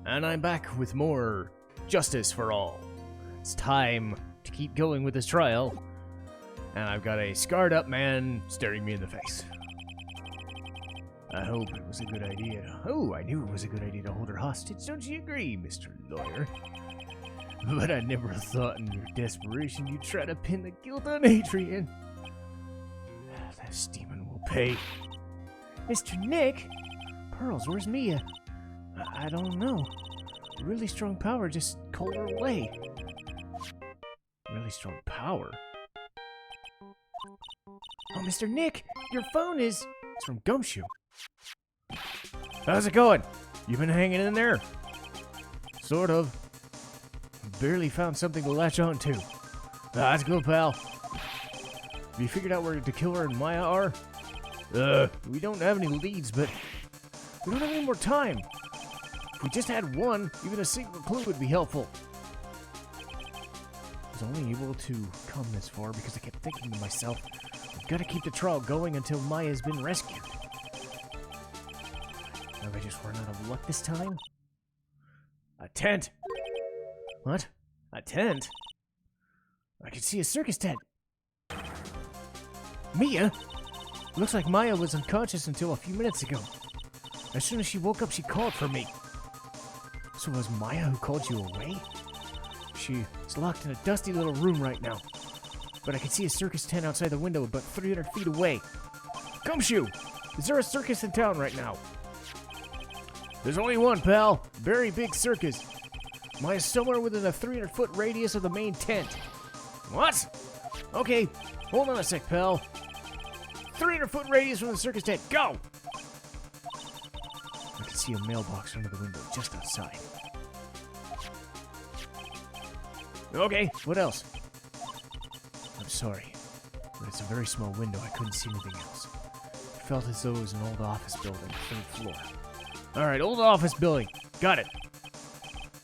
And I'm back with more justice for all. It's time to keep going with this trial. And I've got a scarred up man staring me in the face. I hope it was a good idea. Oh, I knew it was a good idea to hold her hostage. Don't you agree, Mr. Lawyer? But I never thought in your desperation you'd try to pin the guilt on Adrian. This demon will pay. Mr. Nick? Pearls, where's Mia? I don't know. Really strong power just called her away. Really strong power? Oh, Mr. Nick, your phone is... It's from Gumshoe. How's it going? You been hanging in there? Sort of. Barely found something to latch on to. That's good, pal. Have you figured out where the killer and Maya are? We don't have any leads, but we don't have any more time. If we just had one, even a single clue would be helpful. I was only able to come this far because I kept thinking to myself, I've got to keep the trial going until Maya's been rescued. Have I just run out of luck this time? A tent! What? A tent? I can see a circus tent. Mia? Looks like Maya was unconscious until a few minutes ago. As soon as she woke up, she called for me. So it was Maya who called you away? She's locked in a dusty little room right now. But I can see a circus tent outside the window about 300 feet away. Gumshoe! Is there a circus in town right now? There's only one, pal. Very big circus. Maya's somewhere within a 300-foot radius of the main tent. What? Okay, hold on a sec, pal. 300-foot radius from the circus tent. Go! I can see a mailbox under the window just outside. Okay, what else? I'm sorry, but it's a very small window. I couldn't see anything else. It felt as though it was an old office building, 3rd floor. Alright, old office building. Got it.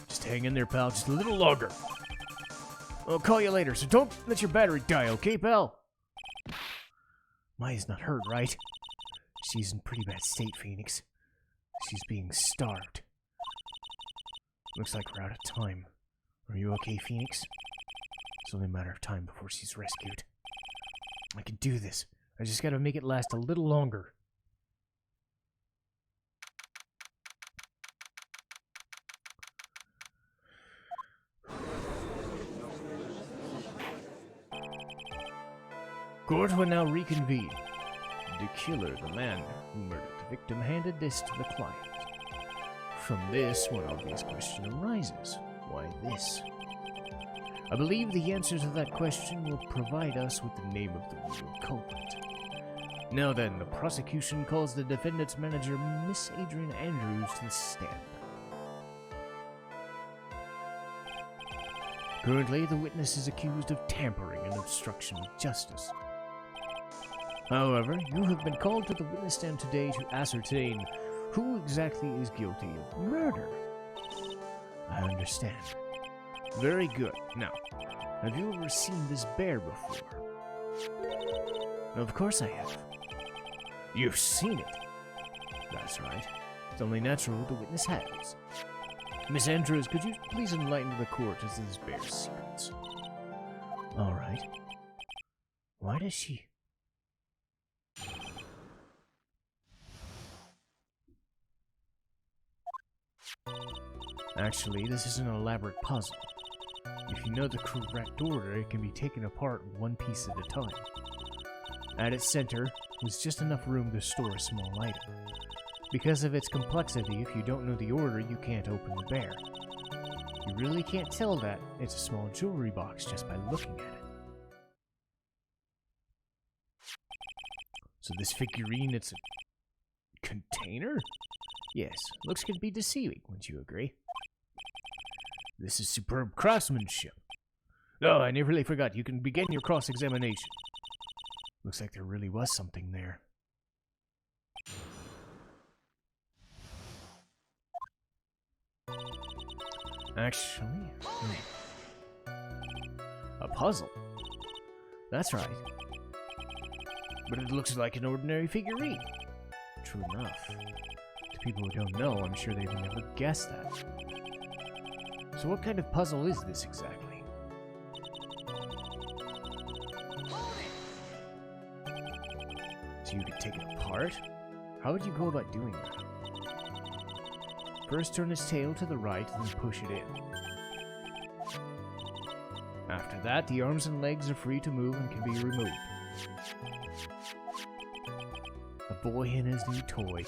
Just hang in there, pal. Just a little longer. I'll call you later, so don't let your battery die, okay, pal? Maya's not hurt, right? She's in pretty bad state, Phoenix. She's being starved. Looks like we're out of time. Are you okay, Phoenix? It's only a matter of time before she's rescued. I can do this. I just gotta make it last a little longer. Court will now reconvene. The killer, the man who murdered the victim, handed this to the client. From this, one obvious question arises. Why this? I believe the answer to that question will provide us with the name of the real culprit. Now then, the prosecution calls the defendant's manager, Miss Adrian Andrews, to the stand. Currently, the witness is accused of tampering and obstruction of justice. However, you have been called to the witness stand today to ascertain who exactly is guilty of murder. I understand. Very good. Now, have you ever seen this bear before? Of course I have. You've seen it? That's right. It's only natural the witness has. Miss Andrews, could you please enlighten the court as to this bear's secrets? All right. Why does she... Actually, this is an elaborate puzzle. If you know the correct order, it can be taken apart one piece at a time. At its center was just enough room to store a small item. Because of its complexity, if you don't know the order, you can't open the bear. You really can't tell that it's a small jewelry box just by looking at it. So this figurine, it's a container? Yes, looks can be deceiving, wouldn't you agree? This is superb craftsmanship. Oh, I nearly forgot. You can begin your cross-examination. Looks like there really was something there. Actually, a puzzle. That's right. But it looks like an ordinary figurine. True enough. To people who don't know, I'm sure they would never guess that. So what kind of puzzle is this exactly? So you could take it apart? How would you go about doing that? First turn its tail to the right, then push it in. After that, the arms and legs are free to move and can be removed. A boy and his new toy.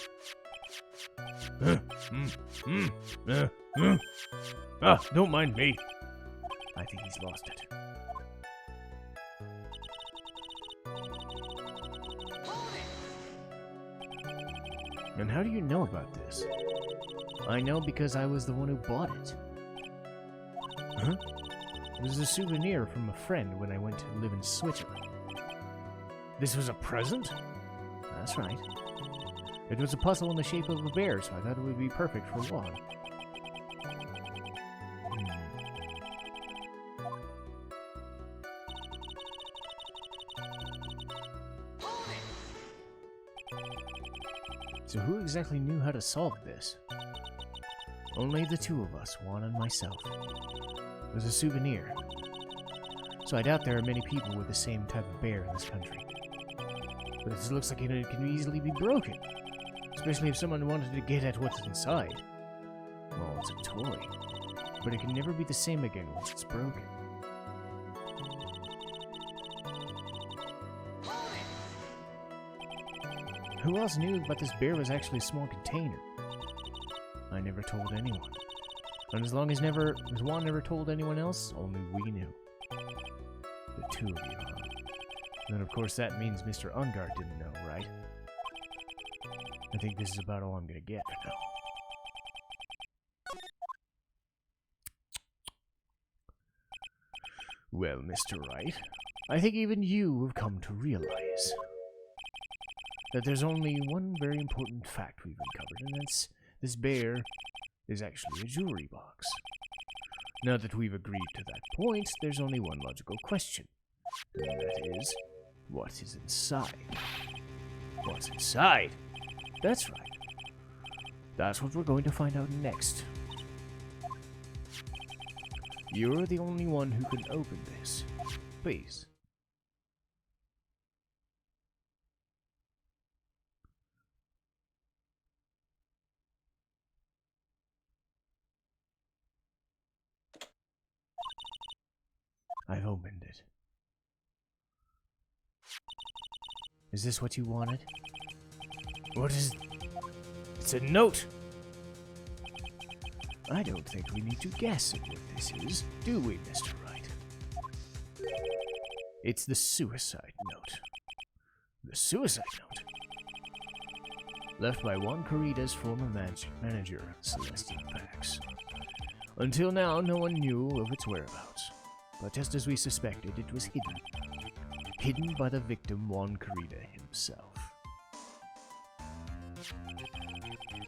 Don't mind me. I think he's lost it. And how do you know about this? I know because I was the one who bought it. Huh? It was a souvenir from a friend when I went to live in Switzerland. This was a present? That's right. It was a puzzle in the shape of a bear, so I thought it would be perfect for Juan. So who exactly knew how to solve this? Only the two of us, Juan and myself. It was a souvenir. So I doubt there are many people with the same type of bear in this country. But this looks like it can easily be broken. Especially if someone wanted to get at what's inside. Well, it's a toy. But it can never be the same again once it's broken. Who else knew that this bear was actually a small container? I never told anyone. And as long as Juan never told anyone else, only we knew. The two of you, huh? And then of course that means Mr. Ungar didn't know, right? I think this is about all I'm gonna get for now. Well, Mr. Wright, I think even you have come to realize that there's only one very important fact we've uncovered, and that's this bear is actually a jewelry box. Now that we've agreed to that point, there's only one logical question, and that is, what is inside? What's inside? That's right. That's what we're going to find out next. You're the only one who can open this. Please. I've opened it. Is this what you wanted? What is... It's a note! I don't think we need to guess at what this is, do we, Mr. Wright? It's the suicide note. The suicide note? Left by Juan Corrida's former manager, Celestine Pax. Until now, no one knew of its whereabouts. But just as we suspected, it was hidden. Hidden by the victim, Juan Corrida himself.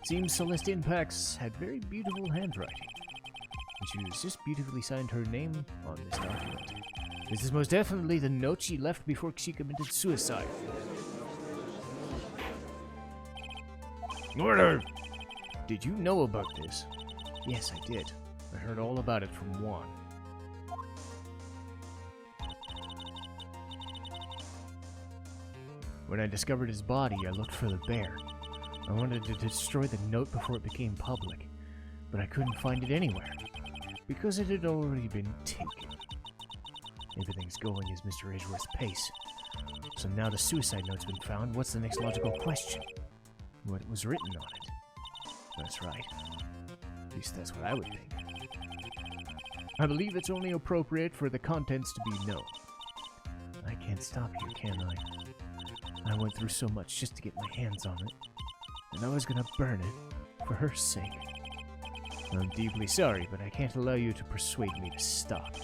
Seems Celestine Pax had very beautiful handwriting, and she has just beautifully signed her name on this document. This is most definitely the note she left before she committed suicide. Order! Did you know about this? Yes, I did. I heard all about it from Juan. When I discovered his body, I looked for the bear. I wanted to destroy the note before it became public, but I couldn't find it anywhere, because it had already been taken. Everything's going as Mr. Edgeworth's pace. So now the suicide note's been found, what's the next logical question? What was written on it? That's right. At least that's what I would think. I believe it's only appropriate for the contents to be known. I can't stop here, can I? I went through so much just to get my hands on it, and I was gonna burn it for her sake. I'm deeply sorry, but I can't allow you to persuade me to stop.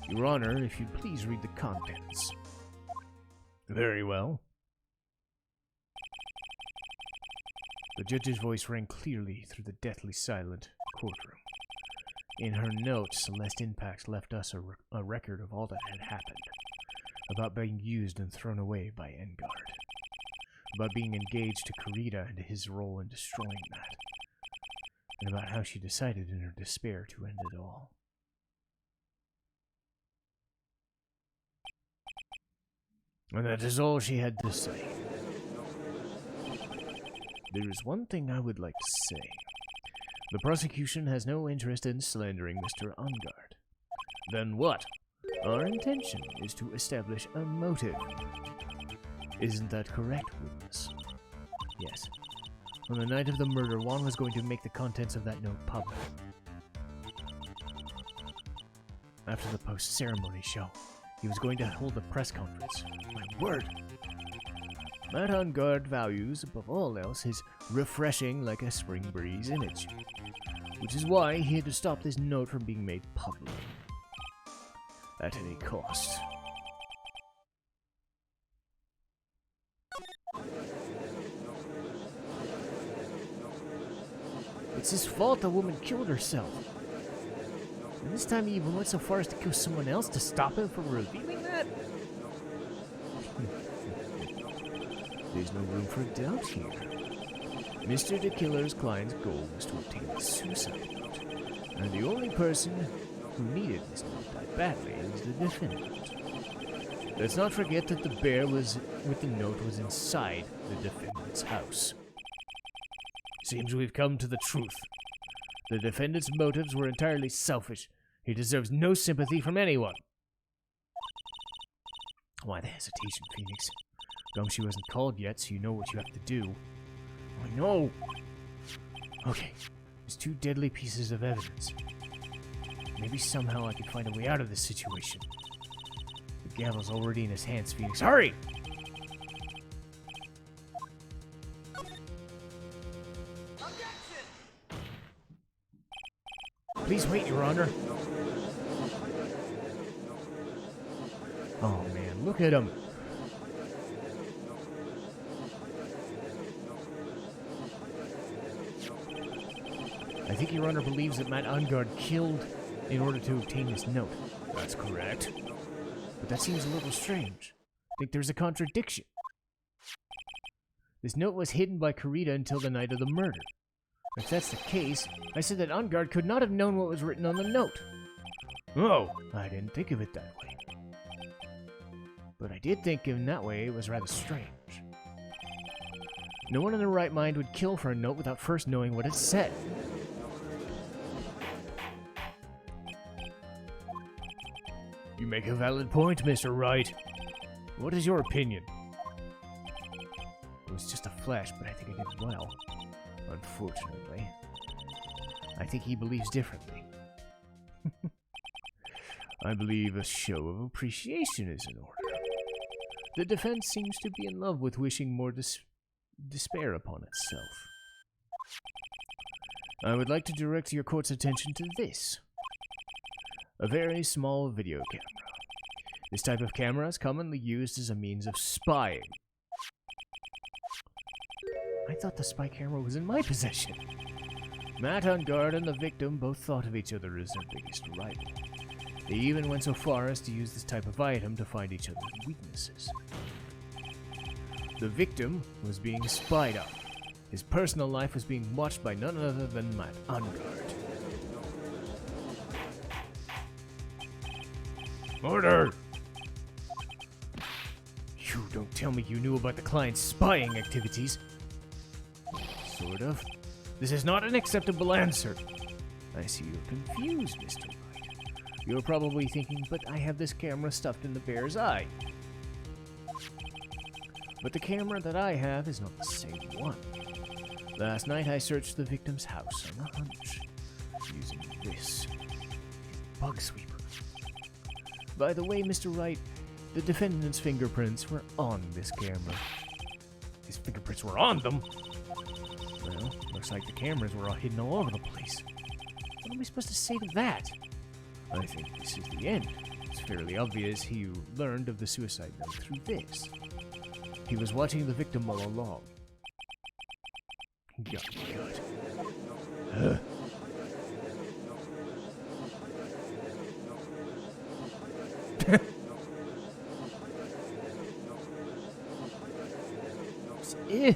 Your Honor, if you'd please read the contents. Very well. The judge's voice rang clearly through the deathly silent courtroom. In her note, Celestine Pax left us a record of all that had happened, about being used and thrown away by Engard. about being engaged to Kurita and his role in destroying that, and about how she decided in her despair to end it all. And that is all she had to say. There is one thing I would like to say. The prosecution has no interest in slandering Mr. Ungard. Then what? Our intention is to establish a motive. Isn't that correct, witness? Yes. On the night of the murder, Juan was going to make the contents of that note public. After the post-ceremony show, he was going to hold a press conference. My word! Matt Ungard values, above all else, his refreshing like a spring breeze image, which is why he had to stop this note from being made public. At any cost. It's his fault the woman killed herself. And this time he even went so far as to kill someone else to stop him from revealing that? There's no room for doubt here. Mr. the Killer's client's goal was to obtain a suicide note, and the only person who needed this note that badly was the defendant. Let's not forget that the bear with the note was inside the defendant's house. Seems we've come to the truth. The defendant's motives were entirely selfish. He deserves no sympathy from anyone. Why the hesitation, Phoenix? Gum, she wasn't called yet, so you know what you have to do. I know. Okay, there's 2 deadly pieces of evidence. Maybe somehow I can find a way out of this situation. The gavel's already in his hands, Phoenix. Hurry! Please wait, Your Honor. Oh man, look at him. I think Your Honor believes that Matt Ungard killed in order to obtain this note. That's correct. But that seems a little strange. I think there's a contradiction. This note was hidden by Kurita until the night of the murder. If that's the case, I said that Ungard could not have known what was written on the note. Oh, I didn't think of it that way. But I did think in that way it was rather strange. No one in their right mind would kill for a note without first knowing what it said. You make a valid point, Mr. Wright. What is your opinion? It was just a flash, but I think I did well. Unfortunately. I think he believes differently. I believe a show of appreciation is in order. The defense seems to be in love with wishing more despair upon itself. I would like to direct your court's attention to this. A very small video camera. This type of camera is commonly used as a means of spying. I thought the spy camera was in my possession. Matt Ungard and the victim both thought of each other as their biggest rival. They even went so far as to use this type of item to find each other's weaknesses. The victim was being spied on. His personal life was being watched by none other than Matt Ungard. Order! You don't tell me you knew about the client's spying activities. Sort of. This is not an acceptable answer. I see you're confused, Mr. Wright. You're probably thinking, but I have this camera stuffed in the bear's eye. But the camera that I have is not the same one. Last night I searched the victim's house on a hunch, using this bug sweeper. By the way, Mr. Wright, the defendant's fingerprints were on this camera. His fingerprints were on them? Well, looks like the cameras were all hidden all over the place. What am I supposed to say to that? I think this is the end. It's fairly obvious he learned of the suicide note through this. He was watching the victim all along. God.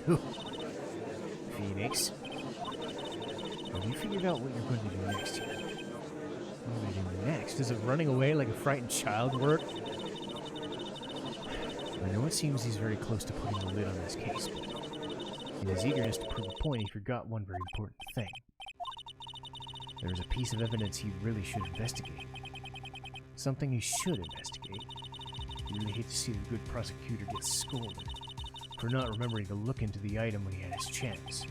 Phew. Phoenix. Have you figured out what you're going to do next here? What are we doing next? Does it running away like a frightened child work? I know it seems he's very close to putting the lid on this case, but in his eagerness to prove a point, he forgot one very important thing. There was a piece of evidence he really should investigate. Something he should investigate. I really hate to see the good prosecutor get scolded for not remembering to look into the item when he had his chance.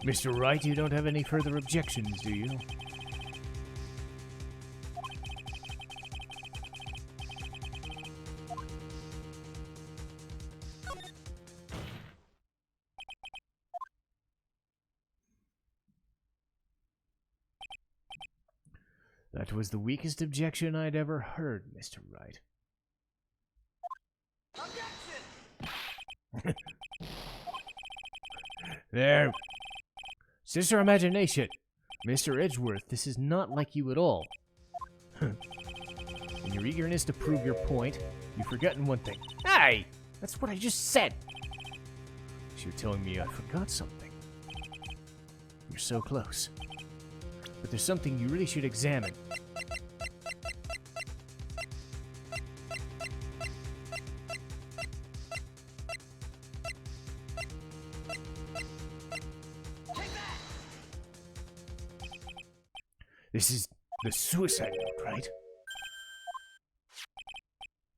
Mr. Wright, you don't have any further objections, do you? That was the weakest objection I'd ever heard, Mr. Wright. Objection! There. It's just your imagination. Mr. Edgeworth, this is not like you at all. In your eagerness to prove your point, you've forgotten one thing. Hey! That's what I just said! So you're telling me I forgot something. You're so close. But there's something you really should examine. This is the suicide note, right?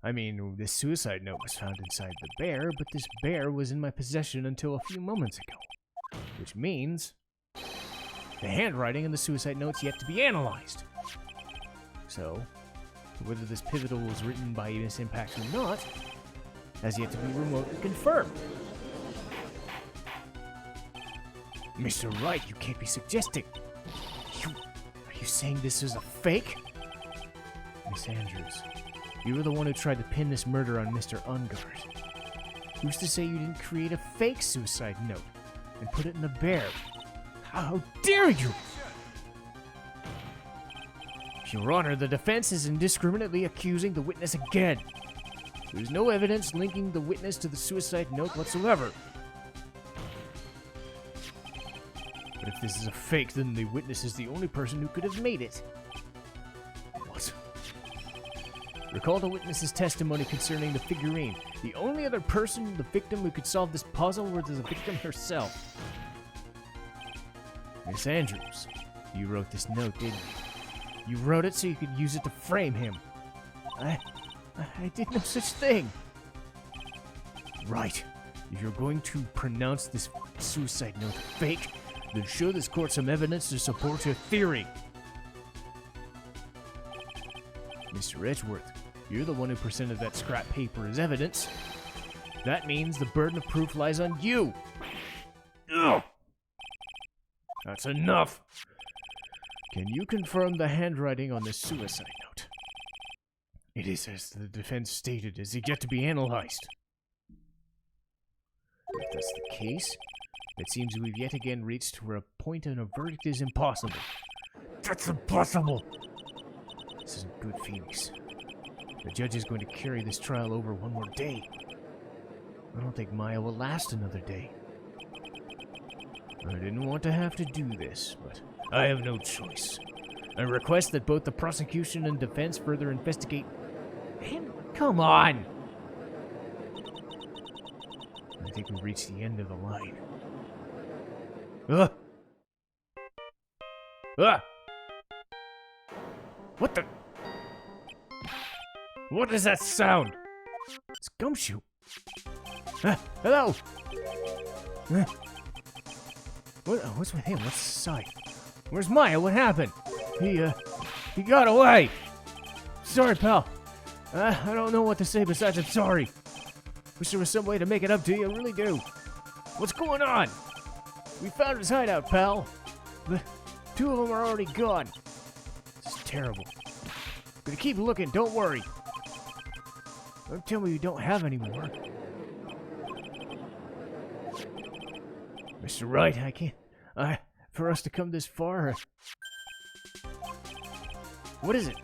I mean, this suicide note was found inside the bear, but this bear was in my possession until a few moments ago. Which means the handwriting in the suicide note's yet to be analyzed. So, whether this pivotal was written by Miss Impact or not, has yet to be remotely confirmed. Mr. Wright, you can't be suggesting. Are you saying this is a fake? Miss Andrews, you were the one who tried to pin this murder on Mr. Ungard. Who's to say you didn't create a fake suicide note and put it in the bear? How dare you! Your Honor, the defense is indiscriminately accusing the witness again. There's no evidence linking the witness to the suicide note whatsoever. But if this is a fake, then the witness is the only person who could have made it. What? Recall the witness's testimony concerning the figurine. The only other person, the victim, who could solve this puzzle was the victim herself. Miss Andrews, you wrote this note, didn't you? You wrote it so you could use it to frame him. I did no such thing. Right. If you're going to pronounce this suicide note fake, then show this court some evidence to support your theory. Mr. Edgeworth, you're the one who presented that scrap paper as evidence. That means the burden of proof lies on you. Ugh. That's enough. Can you confirm the handwriting on this suicide note? It is, as the defense stated, is yet to be analyzed. If that's the case, it seems we've yet again reached where a point and a verdict is impossible. That's impossible! This isn't good, Phoenix. The judge is going to carry this trial over one more day. I don't think Maya will last another day. I didn't want to have to do this, but I have no choice. I request that both the prosecution and defense further investigate... Man, come on! I think we've reached the end of the line. What the... What is that sound? It's Gumshoe. Hello! What's with him? What's the side? Where's Maya? What happened? He got away! Sorry, pal. I don't know what to say besides I'm sorry. Wish there was some way to make it up to you, I really do. What's going on? We found his hideout, pal. But 2 of them are already gone. This is terrible. Gonna keep looking, don't worry. Don't tell me you don't have any more. Mr. Wright, I can't... for us to come this far... What is it?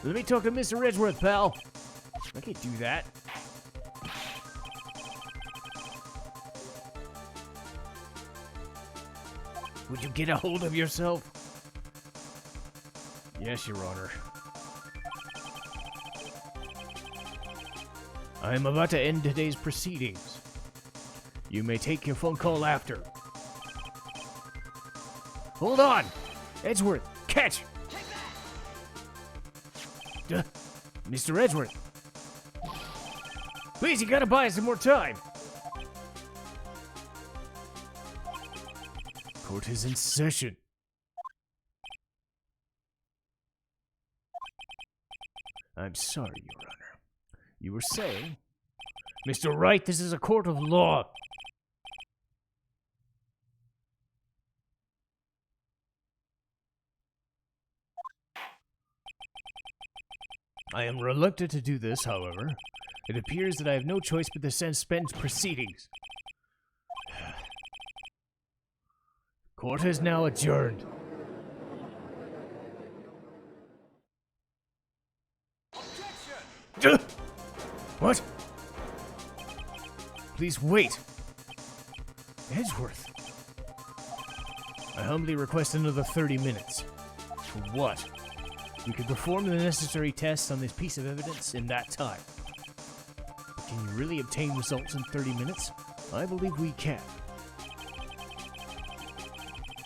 Let me talk to Mr. Edgeworth, pal. I can't do that. Would you get a hold of yourself? Yes, Your Honor. I am about to end today's proceedings. You may take your phone call after. Hold on! Edgeworth, catch! Mr. Edgeworth. Please, you gotta buy us some more time. Court is in session. I'm sorry, Your Honor. You were saying? Mr. Wright, this is a court of law. I am reluctant to do this, however. It appears that I have no choice but to suspend proceedings. Court is now adjourned. What? Please wait. Edgeworth. I humbly request another 30 minutes. For what? We could perform the necessary tests on this piece of evidence in that time. But can you really obtain results in 30 minutes? I believe we can.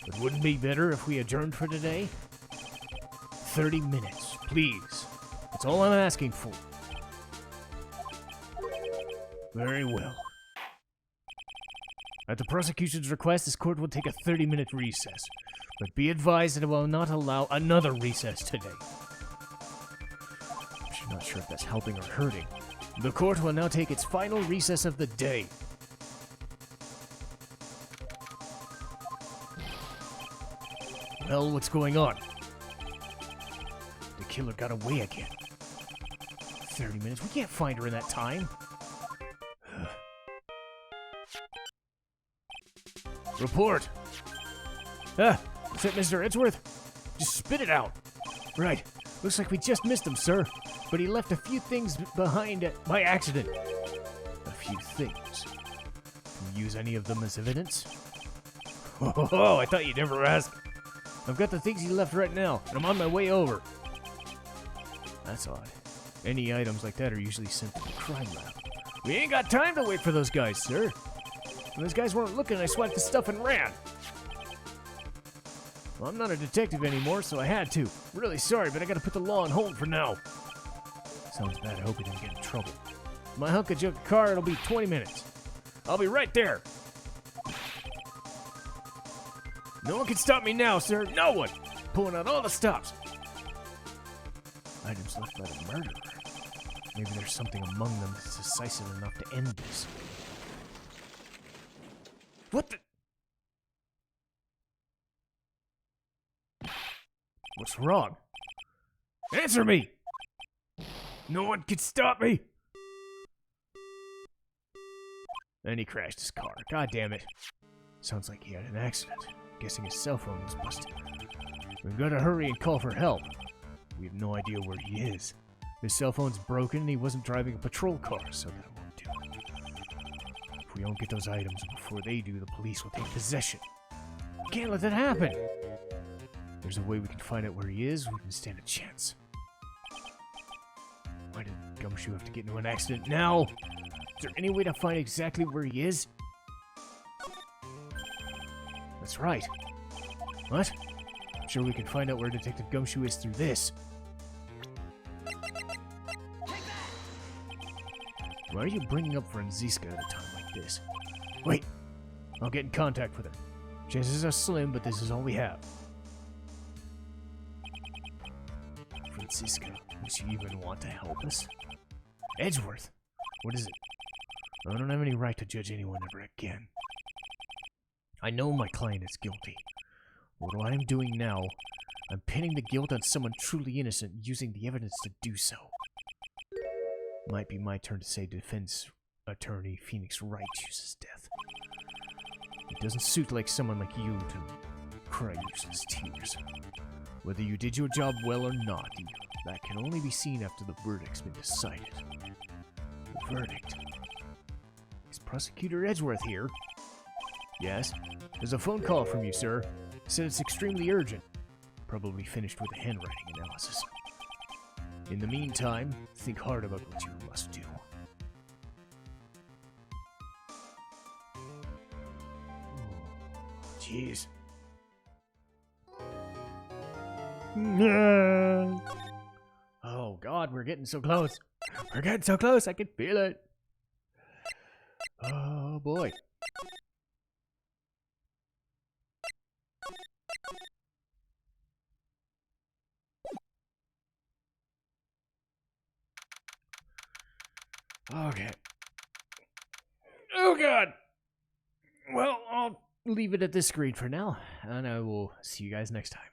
But wouldn't it be better if we adjourned for today? 30 minutes, please. That's all I'm asking for. Very well. At the prosecution's request, this court will take a 30-minute recess. But be advised that it will not allow another recess today. I'm not sure if that's helping or hurting. The court will now take its final recess of the day. Well, what's going on? The killer got away again. 30 minutes? We can't find her in that time. Report! Is that Mr. Edgeworth? Just spit it out. Right. Looks like we just missed him, sir. But he left a few things behind by accident. A few things. Can you use any of them as evidence? Oh, I thought you'd never ask. I've got the things he left right now, and I'm on my way over. That's odd. Any items like that are usually sent to the crime lab. We ain't got time to wait for those guys, sir. When those guys weren't looking, I swiped the stuff and ran. Well, I'm not a detective anymore, so I had to. Really sorry, but I gotta put the law on hold for now. Sounds bad. I hope he didn't get in trouble. My hunk of junk car, it'll be 20 minutes. I'll be right there. No one can stop me now, sir. No one. Pulling out all the stops. Items left by the murderer. Maybe there's something among them that's decisive enough to end this. What the? What's wrong? Answer me! No one can stop me! And he crashed his car. God damn it. Sounds like he had an accident. Guessing his cell phone was busted. We've got to hurry and call for help. We have no idea where he is. His cell phone's broken and he wasn't driving a patrol car, so that won't do. If we don't get those items before they do, the police will take possession. We can't let that happen! There's a way we can find out where he is, we can stand a chance. Why did Gumshoe have to get into an accident now? Is there any way to find exactly where he is? That's right. What? I'm sure we can find out where Detective Gumshoe is through this. Why are you bringing up Franziska at a time like this? Wait! I'll get in contact with her. Chances are slim, but this is all we have. Franziska, does she even want to help us? Edgeworth! What is it? I don't have any right to judge anyone ever again. I know my client is guilty. What I am doing now, I'm pinning the guilt on someone truly innocent, using the evidence to do so. Might be my turn to say defense attorney Phoenix Wright chooses death. It doesn't suit like someone like you to cry useless tears. Whether you did your job well or not, that can only be seen after the verdict's been decided. The verdict? Is Prosecutor Edgeworth here? Yes. There's a phone call from you, sir. Said it's extremely urgent. Probably finished with the handwriting analysis. In the meantime, think hard about what you must do. Jeez. Oh God, we're getting so close. We're getting so close, I can feel it. Oh boy. Okay. Oh God. Well, I'll leave it at this screen for now, and I will see you guys next time.